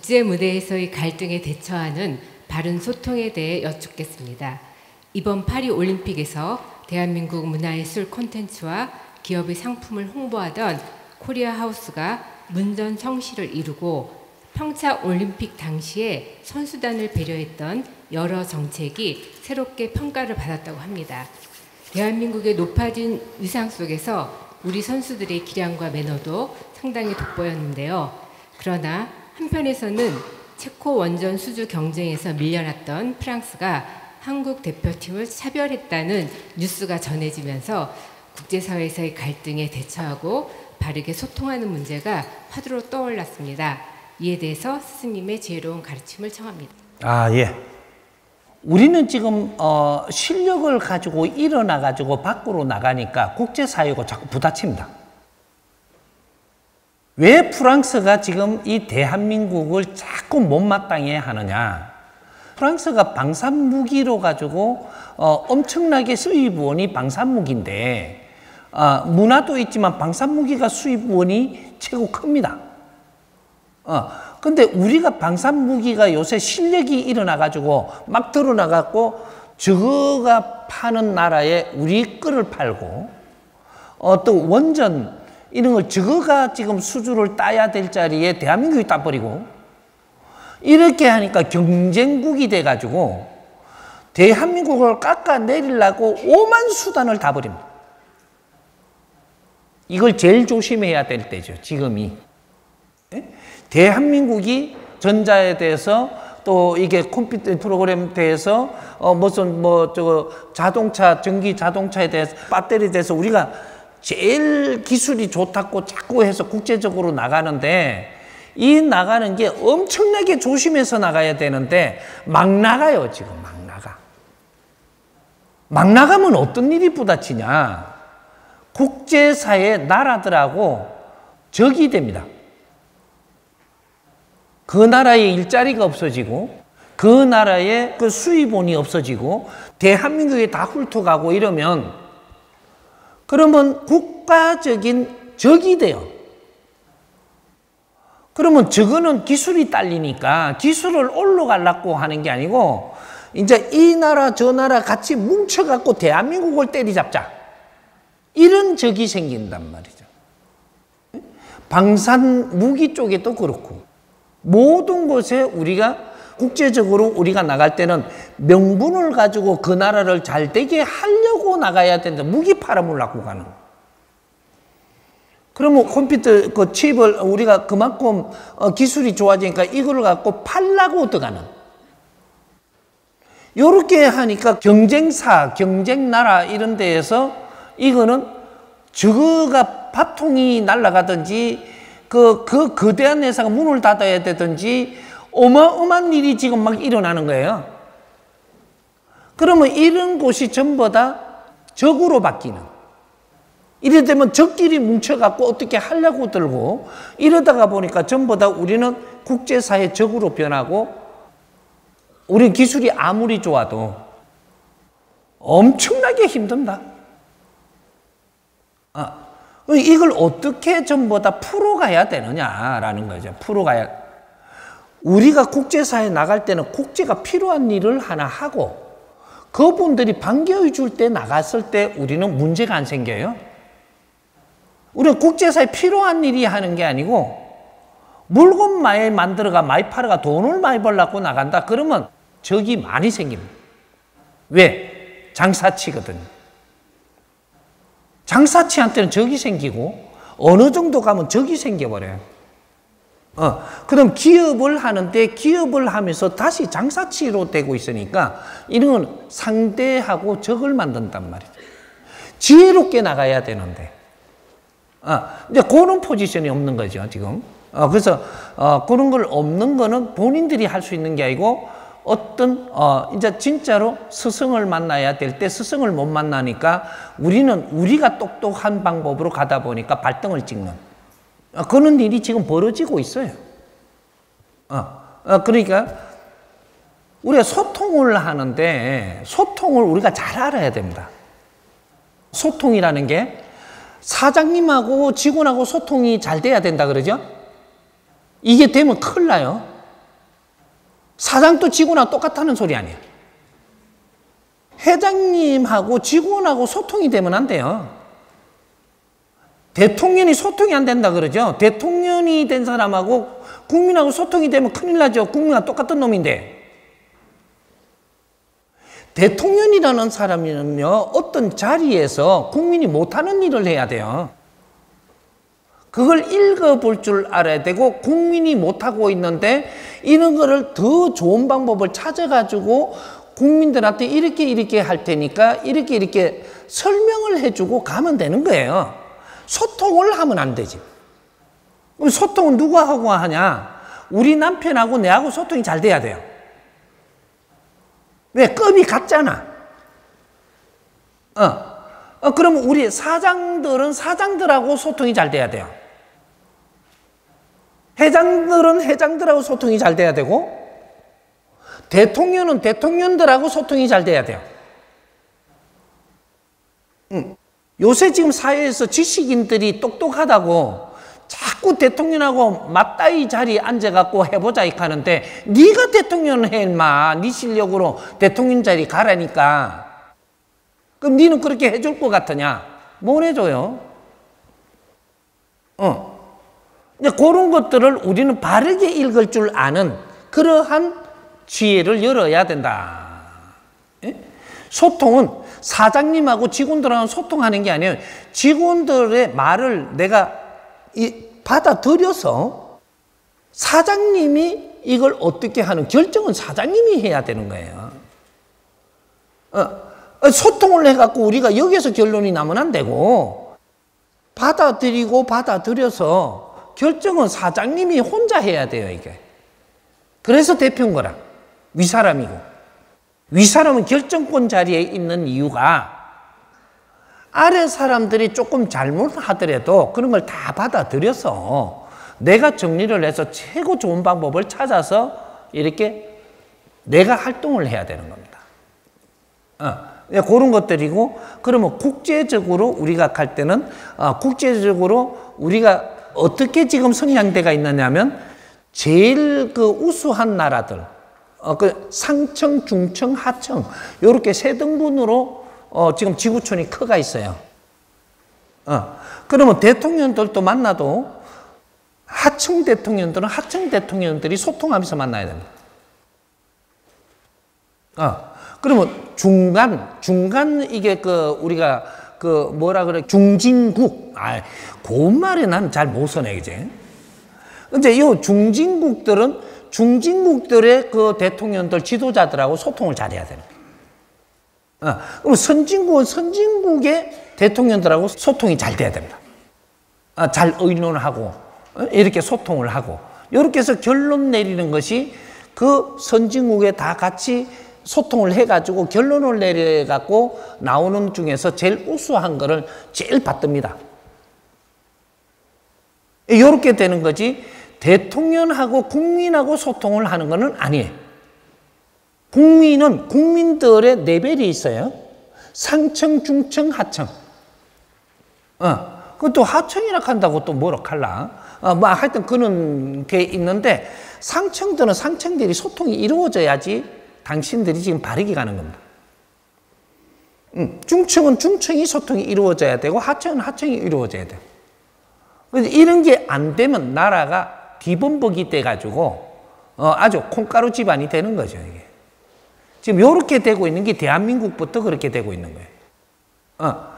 국제 무대에서의 갈등에 대처하는 바른 소통에 대해 여쭙겠습니다. 이번 파리 올림픽에서 대한민국 문화예술 콘텐츠와 기업의 상품을 홍보하던 코리아 하우스가 문전 성시를 이루고 평창 올림픽 당시에 선수단을 배려했던 여러 정책이 새롭게 평가를 받았다고 합니다. 대한민국의 높아진 위상 속에서 우리 선수들의 기량과 매너도 상당히 돋보였는데요. 그러나 한편에서는 체코 원전 수주 경쟁에서 밀려났던 프랑스가 한국 대표팀을 차별했다는 뉴스가 전해지면서 국제사회에서의 갈등에 대처하고 바르게 소통하는 문제가 화두로 떠올랐습니다. 이에 대해서 스승님의 지혜로운 가르침을 청합니다. 예. 우리는 지금 실력을 가지고 일어나가지고 밖으로 나가니까 국제사회가 자꾸 부딪힙니다. 왜 프랑스가 지금 이 대한민국을 자꾸 못마땅해 하느냐? 프랑스가 방산무기로 가지고 엄청나게 수입원이 방산무기인데 문화도 있지만 방산무기가 수입원이 최고 큽니다. 근데 우리가 방산무기가 요새 실력이 일어나가지고 막 드러나갖고 저거가 파는 나라에 우리 거를 팔고 또 원전 이런 걸 저거가 지금 수주를 따야 될 자리에 대한민국이 따버리고 이렇게 하니까 경쟁국이 돼가지고 대한민국을 깎아내리려고 오만 수단을 다 버립니다. 이걸 제일 조심해야 될 때죠, 지금이. 대한민국이 전자에 대해서 또 이게 컴퓨터 프로그램에 대해서 무슨 자동차, 전기 자동차에 대해서 배터리에 대해서 우리가 제일 기술이 좋다고 자꾸 해서 국제적으로 나가는데 이 나가는 게 엄청나게 조심해서 나가야 되는데 막 나가요, 지금 막 나가. 막 나가면 어떤 일이 부딪히냐. 국제사회 나라들하고 적이 됩니다. 그 나라의 일자리가 없어지고 그 나라의 그 수입원이 없어지고 대한민국이 다 훑어가고 이러면 그러면 국가적인 적이 돼요. 그러면 저거는 기술이 딸리니까 기술을 올라가려고 하는 게 아니고 이제 이 나라 저 나라 같이 뭉쳐갖고 대한민국을 때리잡자. 이런 적이 생긴단 말이죠. 방산 무기 쪽에도 그렇고 모든 곳에 우리가 국제적으로 우리가 나갈 때는 명분을 가지고 그 나라를 잘 되게 하려고 나가야 된다. 무기 팔아먹으려고 가는. 그러면 컴퓨터 그 칩을 우리가 그만큼 기술이 좋아지니까 이걸 갖고 팔려고 들어가는. 요렇게 하니까 경쟁사, 경쟁나라 이런 데에서 이거는 저거가 밥통이 날아가든지 그 거대한 회사가 문을 닫아야 되든지 어마어마한 일이 지금 막 일어나는 거예요. 그러면 이런 곳이 전부 다 적으로 바뀌는. 이래 되면 적끼리 뭉쳐갖고 어떻게 하려고 들고 이러다가 보니까 전부 다 우리는 국제사회 적으로 변하고 우리 기술이 아무리 좋아도 엄청나게 힘듭니다. 이걸 어떻게 전부 다 풀어가야 되느냐라는 거죠. 풀어가야. 우리가 국제사회에 나갈 때는 국제가 필요한 일을 하나 하고 그분들이 반겨해 줄 때 나갔을 때 우리는 문제가 안 생겨요. 우리는 국제사회에 필요한 일이 하는 게 아니고 물건 많이 만들어가 많이 팔아가 돈을 많이 벌려고 나간다. 그러면 적이 많이 생깁니다. 왜? 장사치거든요. 장사치한테는 적이 생기고 어느 정도 가면 적이 생겨버려요. 그럼 기업을 하는데 기업을 하면서 다시 장사치로 되고 있으니까 이런 건 상대하고 적을 만든단 말이죠. 지혜롭게 나가야 되는데 이제 그런 포지션이 없는 거죠, 지금. 그래서 그런 걸 없는 거는 본인들이 할 수 있는 게 아니고 어떤 이제 진짜로 스승을 만나야 될 때 스승을 못 만나니까 우리는 우리가 똑똑한 방법으로 가다 보니까 발등을 찍는 그런 일이 지금 벌어지고 있어요. 그러니까 우리가 소통을 하는데 소통을 우리가 잘 알아야 됩니다. 소통이라는 게 사장님하고 직원하고 소통이 잘 돼야 된다 그러죠? 이게 되면 큰일 나요. 사장도 직원하고 똑같다는 소리 아니에요. 회장님하고 직원하고 소통이 되면 안 돼요. 대통령이 소통이 안 된다 그러죠. 대통령이 된 사람하고 국민하고 소통이 되면 큰일 나죠. 국민과 똑같은 놈인데. 대통령이라는 사람은요, 어떤 자리에서 국민이 못하는 일을 해야 돼요. 그걸 읽어볼 줄 알아야 되고, 국민이 못하고 있는데 이런 거를 더 좋은 방법을 찾아가지고 국민들한테 이렇게 할 테니까 이렇게 설명을 해주고 가면 되는 거예요. 소통을 하면 안 되지. 그럼 소통은 누구하고 하냐? 우리 남편하고 내하고 소통이 잘 돼야 돼요. 왜? 급이 같잖아. 그러면 우리 사장들은 사장들하고 소통이 잘 돼야 돼요. 회장들은 회장들하고 소통이 잘 돼야 되고, 대통령은 대통령들하고 소통이 잘 돼야 돼요. 요새 지금 사회에서 지식인들이 똑똑하다고 자꾸 대통령하고 맞다이 자리에 앉아갖고 해보자 이렇게 하는데, 네가 대통령을 해 인마. 네 실력으로 대통령 자리 가라니까. 그럼 네는 그렇게 해줄 것 같으냐? 못 해줘요. 이제 그런 것들을 우리는 바르게 읽을 줄 아는 그러한 지혜를 열어야 된다. 예? 소통은 사장님하고 직원들하고 소통하는 게 아니에요. 직원들의 말을 내가 받아들여서 사장님이 이걸 어떻게 하는 결정은 사장님이 해야 되는 거예요. 소통을 해갖고 우리가 여기서 결론이 나면 안 되고, 받아들여서 결정은 사장님이 혼자 해야 돼요, 이게. 그래서 대표인 거라. 윗사람이고. 윗사람은 결정권 자리에 있는 이유가 아래 사람들이 조금 잘못하더라도 그런 걸 다 받아들여서 내가 정리를 해서 최고 좋은 방법을 찾아서 이렇게 내가 활동을 해야 되는 겁니다. 그런 것들이고, 그러면 국제적으로 우리가 갈 때는 국제적으로 우리가 어떻게 지금 성향대가 있느냐면, 제일 그 우수한 나라들, 그 상층, 중층, 하층, 요렇게 세 등분으로 지금 지구촌이 커가 있어요. 그러면 대통령들도 만나도 하층 대통령들은 하층 대통령들이 소통하면서 만나야 됩니다. 그러면 중간 이게 우리가 뭐라 그래, 중진국. 그 말에 난 잘 못 써내, 이제. 근데 이 중진국들의 그 대통령들, 지도자들하고 소통을 잘해야 되는 거예요. 그럼 선진국은 선진국의 대통령들하고 소통이 잘 돼야 됩니다. 잘 의논하고, 이렇게 소통을 하고, 이렇게 해서 결론 내리는 것이 그 선진국에 다 같이 소통을 해가지고 결론을 내려갖고 나오는 중에서 제일 우수한 거를 제일 받듭니다. 이렇게 되는 거지, 대통령하고 국민하고 소통을 하는 거는 아니에요. 국민은 국민들의 레벨이 있어요. 상층, 중층, 하층. 그것도 하층이라 한다고 또 뭐라 할라. 하여튼 그런 게 있는데, 상층들은 상층들이 소통이 이루어져야지 당신들이 지금 바르게 가는 겁니다. 중층은 중층이 소통이 이루어져야 되고, 하층은 하층이 이루어져야 돼요. 그래서 이런 게 안 되면 나라가 뒤범벅이 돼가지고 아주 콩가루 집안이 되는 거죠, 이게. 지금 이렇게 되고 있는 게 대한민국부터 그렇게 되고 있는 거예요.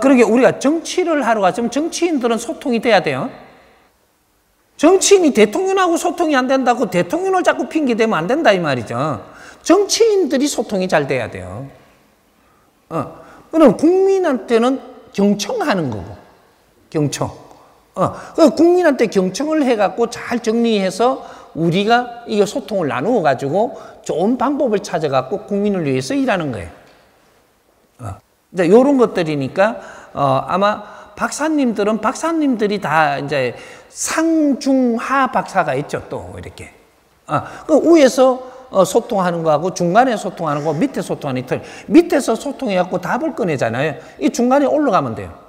그러게 우리가 정치를 하러 갔으면 정치인들은 소통이 돼야 돼요. 정치인이 대통령하고 소통이 안 된다고 대통령을 자꾸 핑계대면 안 된다 이 말이죠. 정치인들이 소통이 잘 돼야 돼요. 그럼 국민한테는 경청하는 거고, 경청. 국민한테 경청을 해갖고 잘 정리해서 우리가 이게 소통을 나누어가지고 좋은 방법을 찾아갖고 국민을 위해서 일하는 거예요. 이제 이런 것들이니까 아마 박사님들이 다 이제 상중하 박사가 있죠, 또 이렇게. 그 위에서 소통하는 거하고 중간에 소통하는 거, 밑에 소통하는 거, 밑에서 소통해갖고 답을 꺼내잖아요. 이 중간에 올라가면 돼요.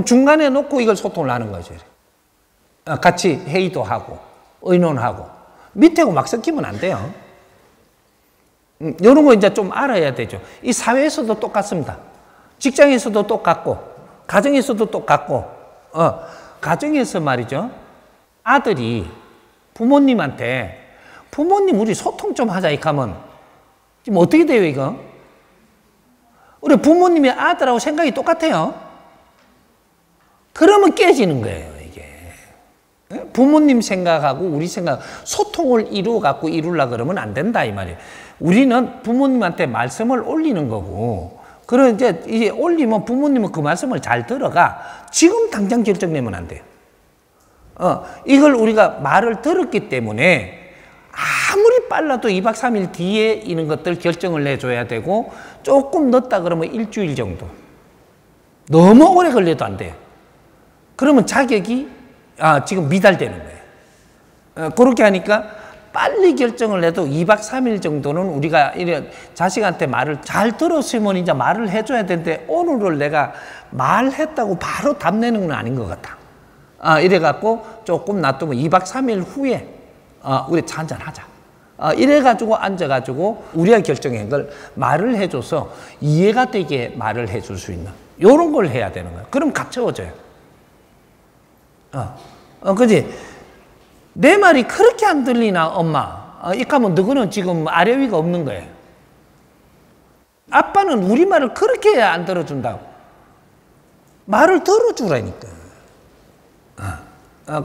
중간에 놓고 이걸 소통을 하는 거죠. 같이 회의도 하고, 의논하고. 밑에고 막 섞이면 안 돼요. 이런 거 이제 좀 알아야 되죠. 이 사회에서도 똑같습니다. 직장에서도 똑같고, 가정에서도 똑같고, 가정에서 말이죠. 아들이 부모님한테, 부모님 우리 소통 좀 하자 이렇게 하면 지금 어떻게 돼요 이거? 우리 부모님이 아들하고 생각이 똑같아요. 그러면 깨지는 거예요 이게. 부모님 생각하고 우리 생각, 소통을 이루려고 그러면 안 된다 이 말이에요. 우리는 부모님한테 말씀을 올리는 거고, 그런 이제 올리면 부모님은 그 말씀을 잘 들어가. 지금 당장 결정내면 안 돼요. 이걸 우리가 말을 들었기 때문에 아무리 빨라도 2박 3일 뒤에 이런 것들 결정을 내줘야 되고, 조금 늦다 그러면 일주일 정도. 너무 오래 걸려도 안 돼요. 그러면 자격이 지금 미달되는 거예요. 그렇게 하니까 빨리 결정을 내도 2박 3일 정도는 우리가 이래 자식한테 말을 잘 들었으면 이제 말을 해줘야 되는데, 오늘을 내가 말했다고 바로 답 내는 건 아닌 것 같아. 이래갖고 조금 놔두면 2박 3일 후에 우리 차 한잔 하자. 이래가지고 앉아가지고 우리가 결정한 걸 말을 해줘서 이해가 되게 말을 해줄 수 있는 이런 걸 해야 되는 거예요. 그럼 갖춰져요. 그지? 내 말이 그렇게 안 들리나 엄마? 이렇게 하면 너는 지금 아래 위가 없는 거예요. 아빠는 우리 말을 그렇게 안 들어준다고. 말을 들어주라니까.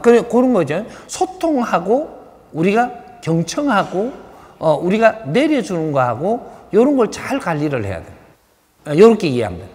그런 거죠. 소통하고 우리가 경청하고 우리가 내려주는 거하고 이런 걸 잘 관리를 해야 돼. 이렇게 이해하면 돼.